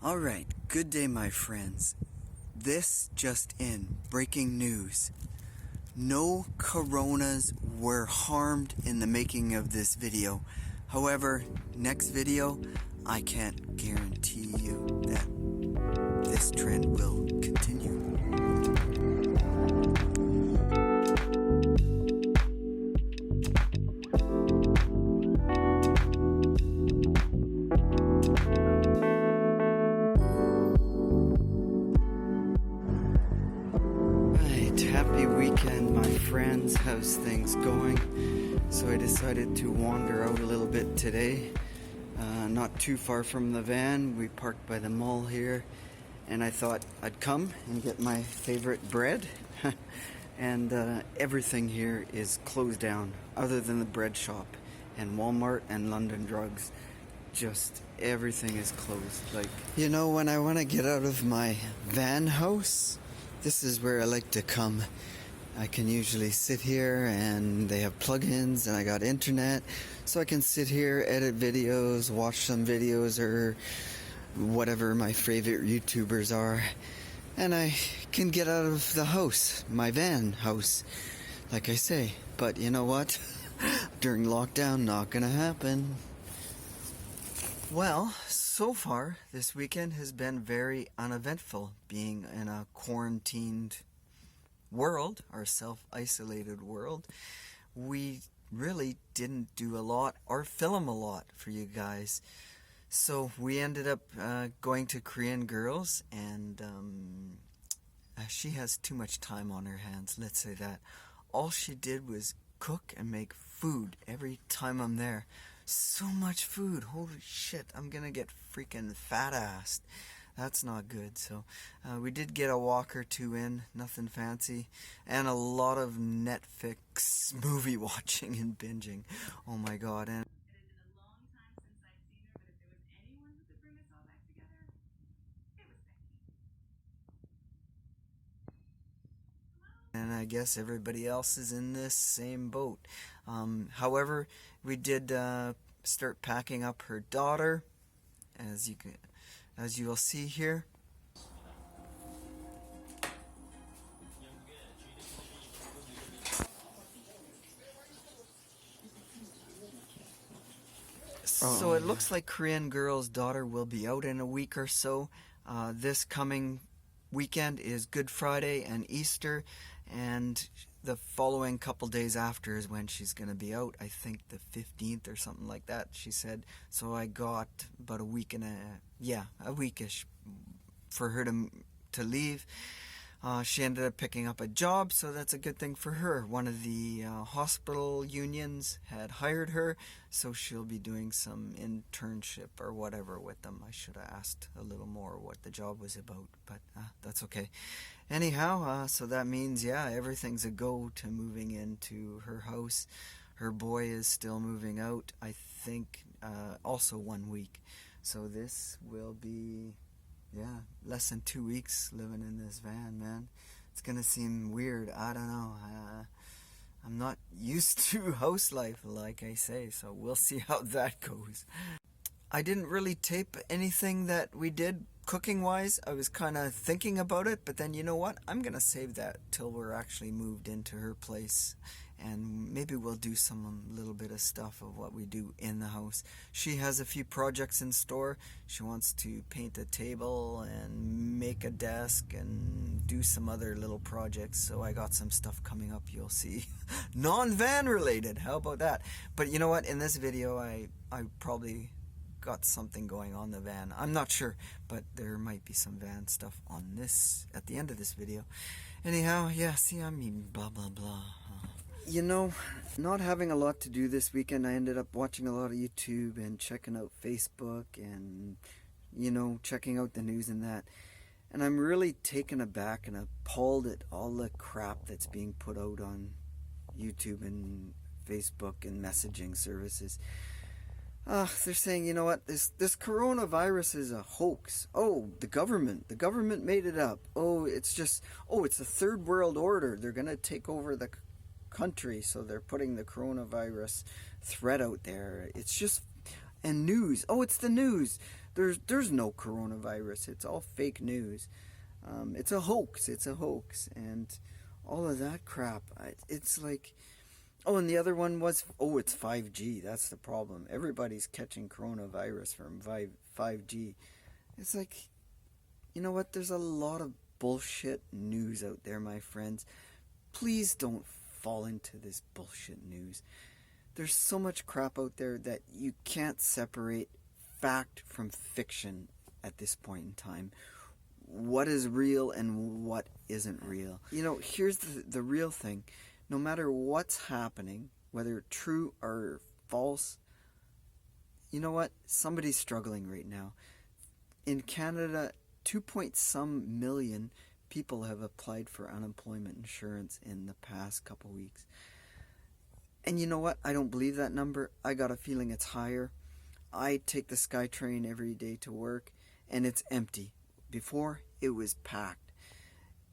Alright, good day my friends. This just in, breaking news. No coronas were harmed in the making of this video. However, next video, I can't guarantee you that this trend will continue. Happy weekend, my friends. How's things going? So I decided to wander out a little bit today. Not too far from the van. We parked by the mall here, and I thought I'd come and get my favorite bread. And everything here is closed down other than the bread shop and Walmart and London Drugs. Just everything is closed. Like, you know, when I want to get out of my van house, this is where I like to come. I can usually sit here and they have plugins and I got internet, so I can sit here, edit videos, watch some videos or whatever my favorite YouTubers are, and I can get out of the house, my van house, like I say. But you know what? During lockdown, not gonna happen. Well, so far this weekend has been very uneventful, being in a quarantined world, our self-isolated world. We really didn't do a lot or film a lot for you guys. So we ended up going to Korean Girls, and she has too much time on her hands, let's say that. All she did was cook and make food every time I'm there. So much food, holy shit, I'm gonna get freaking fat-assed. That's not good. So we did get a walk or two in, nothing fancy, and a lot of Netflix movie watching and binging. Oh my god. And It had been a long time since I'd seen her, but if there was anyone who could bring us all back together, it was Becky. And I guess everybody else is in this same boat. However, we did start packing up her daughter, as you will see here. So it looks like Korean Girl's daughter will be out in a week or so. This coming weekend is Good Friday and Easter, and the following couple days after is when she's going to be out. I think the 15th or something like that, she said. So I got about a week and a weekish for her to leave. She ended up picking up a job, so that's a good thing for her. One of the hospital unions had hired her, so she'll be doing some internship or whatever with them. I should have asked a little more what the job was about, but that's okay. Anyhow, so that means, yeah, everything's a go to moving into her house. Her boy is still moving out, I think, also 1 week. So this will be... yeah, less than 2 weeks living in this van, man. It's gonna seem weird. I don't know. I'm not used to house life, like I say, so we'll see how that goes. I didn't really tape anything that we did cooking-wise. I was kind of thinking about it, but then you know what? I'm gonna save that till we're actually moved into her place, and maybe we'll do some little bit of stuff of what we do in the house. She has a few projects in store. She wants to paint a table and make a desk and do some other little projects, so I got some stuff coming up you'll see. Non-van related, how about that? But you know what? In this video I probably got something going on the van. I'm not sure, but there might be some van stuff on this at the end of this video. Anyhow, yeah, see, I mean, blah blah blah. You know, not having a lot to do this weekend, I ended up watching a lot of YouTube and checking out Facebook and, you know, checking out the news and that. And I'm really taken aback and appalled at all the crap that's being put out on YouTube and Facebook and messaging services. They're saying, you know what, this coronavirus is a hoax. Oh, the government made it up. Oh, it's a third world order. They're gonna take over the country, so they're putting the coronavirus threat out there. It's just, and news. Oh, it's the news. There's no coronavirus. It's all fake news. It's a hoax. It's a hoax, and all of that crap. It's like, oh, and the other one was, oh, it's 5G. That's the problem. Everybody's catching coronavirus from 5G. It's like, you know what? There's a lot of bullshit news out there, my friends. Please don't fall into this bullshit news. There's so much crap out there that you can't separate fact from fiction at this point in time. What is real and what isn't real. You know, here's the real thing. No matter what's happening, whether true or false, you know what? Somebody's struggling right now. In Canada, 2 point some million people have applied for unemployment insurance in the past couple weeks. And you know what? I don't believe that number. I got a feeling it's higher. I take the SkyTrain every day to work, and it's empty. Before, it was packed.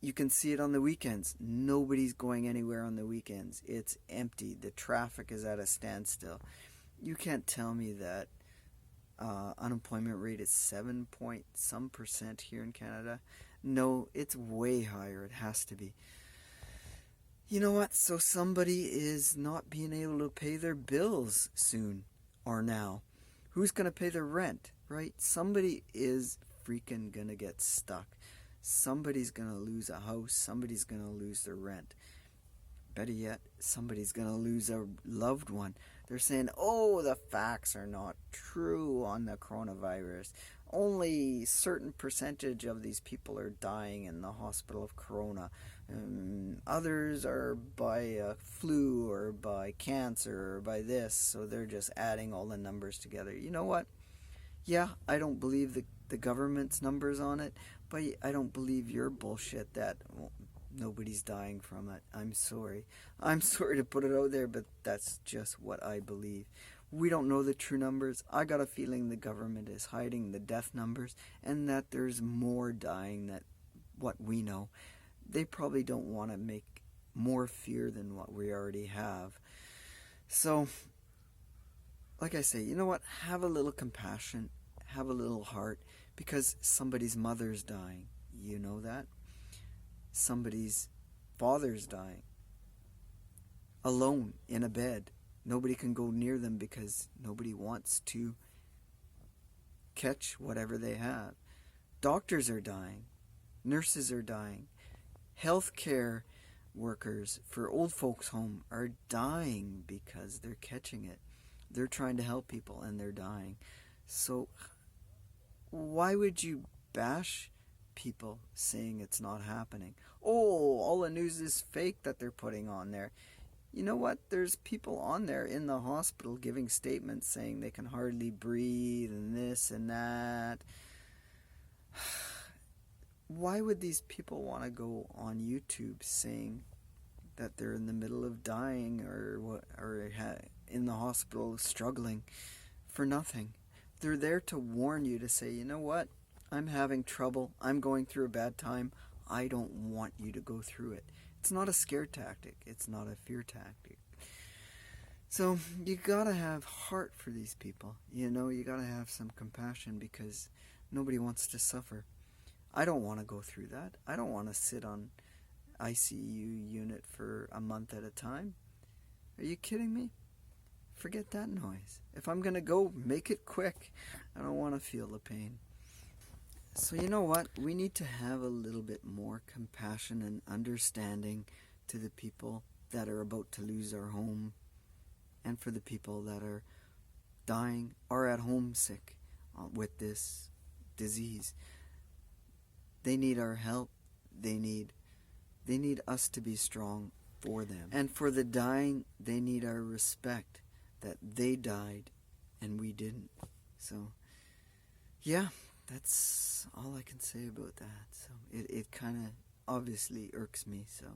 You can see it on the weekends. Nobody's going anywhere on the weekends. It's empty. The traffic is at a standstill. You can't tell me that unemployment rate is 7 point some percent here in Canada. No, it's way higher. It has to be. You know what? So somebody is not being able to pay their bills soon or now. Who's going to pay their rent, right? Somebody is freaking going to get stuck. Somebody's going to lose a house. Somebody's going to lose their rent. Better yet, somebody's going to lose a loved one. They're saying, oh, the facts are not true on the coronavirus. Only certain percentage of these people are dying in the hospital of corona. Others are by a flu or by cancer or by this, so they're just adding all the numbers together. You know what? Yeah, I don't believe the government's numbers on it, but I don't believe your bullshit that nobody's dying from it. I'm sorry. I'm sorry to put it out there, but that's just what I believe. We don't know the true numbers. I got a feeling the government is hiding the death numbers and that there's more dying than what we know. They probably don't want to make more fear than what we already have. So, like I say, you know what? Have a little compassion. Have a little heart, because somebody's mother's dying. You know that? Somebody's father's dying. Alone in a bed. Nobody can go near them because nobody wants to catch whatever they have. Doctors are dying. Nurses are dying. Healthcare workers for old folks' home are dying because they're catching it. They're trying to help people and they're dying. So why would you bash people saying it's not happening? Oh, all the news is fake that they're putting on there. You know what? There's people on there in the hospital giving statements saying they can hardly breathe and this and that. Why would these people want to go on YouTube saying that they're in the middle of dying or in the hospital struggling for nothing? They're there to warn you, to say, you know what? I'm having trouble. I'm going through a bad time. I don't want you to go through it. It's not a scare tactic. It's not a fear tactic. So you gotta have heart for these people. You know, you gotta have some compassion because nobody wants to suffer. I don't want to go through that. I don't want to sit on ICU unit for a month at a time. Are you kidding me? Forget that noise. If I'm gonna go, make it quick. I don't want to feel the pain. So you know what? We need to have a little bit more compassion and understanding to the people that are about to lose their home and for the people that are dying or at home sick with this disease. They need our help. They need us to be strong for them. And for the dying, they need our respect that they died and we didn't. So, yeah. That's all I can say about that. So it kind of obviously irks me. So,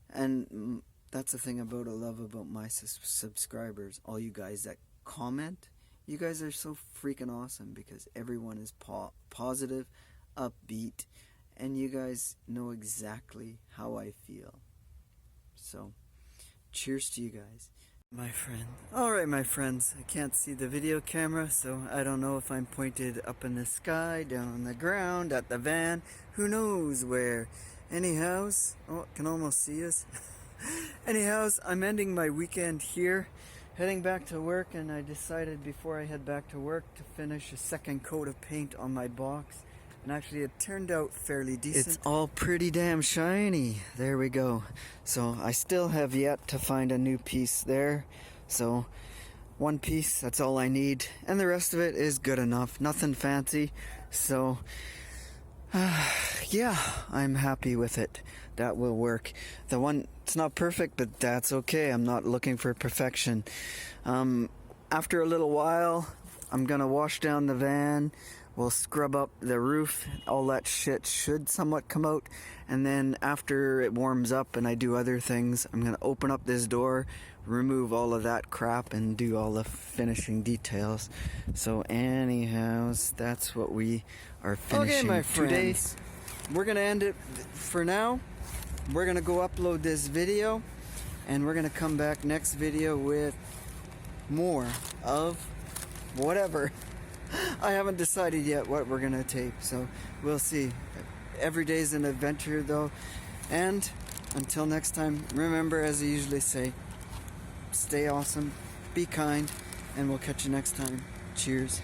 and that's the thing I love about my subscribers. All you guys that comment, you guys are so freaking awesome because everyone is positive, upbeat, and you guys know exactly how I feel. So, cheers to you guys. My friend. Alright, my friends, I can't see the video camera, so I don't know if I'm pointed up in the sky, down on the ground, at the van, who knows where. Anyhows, oh, I can almost see us. Anyhows, I'm ending my weekend here, heading back to work, and I decided before I head back to work to finish a second coat of paint on my box. And actually it turned out fairly decent. It's all pretty damn shiny. There we go. So I still have yet to find a new piece there. So one piece, that's all I need. And the rest of it is good enough. Nothing fancy. So yeah, I'm happy with it. That will work. The one, it's not perfect, but that's okay. I'm not looking for perfection. After a little while, I'm gonna wash down the van. We'll scrub up the roof. All that shit should somewhat come out. And then after it warms up and I do other things, I'm gonna open up this door, remove all of that crap, and do all the finishing details. So anyhows, that's what we are finishing my today. friends. We're gonna end it for now. We're gonna go upload this video, and we're gonna come back next video with more of whatever. I haven't decided yet what we're gonna tape, so we'll see. Every day's an adventure though. And until next time, remember, as I usually say, stay awesome, be kind, and we'll catch you next time. Cheers.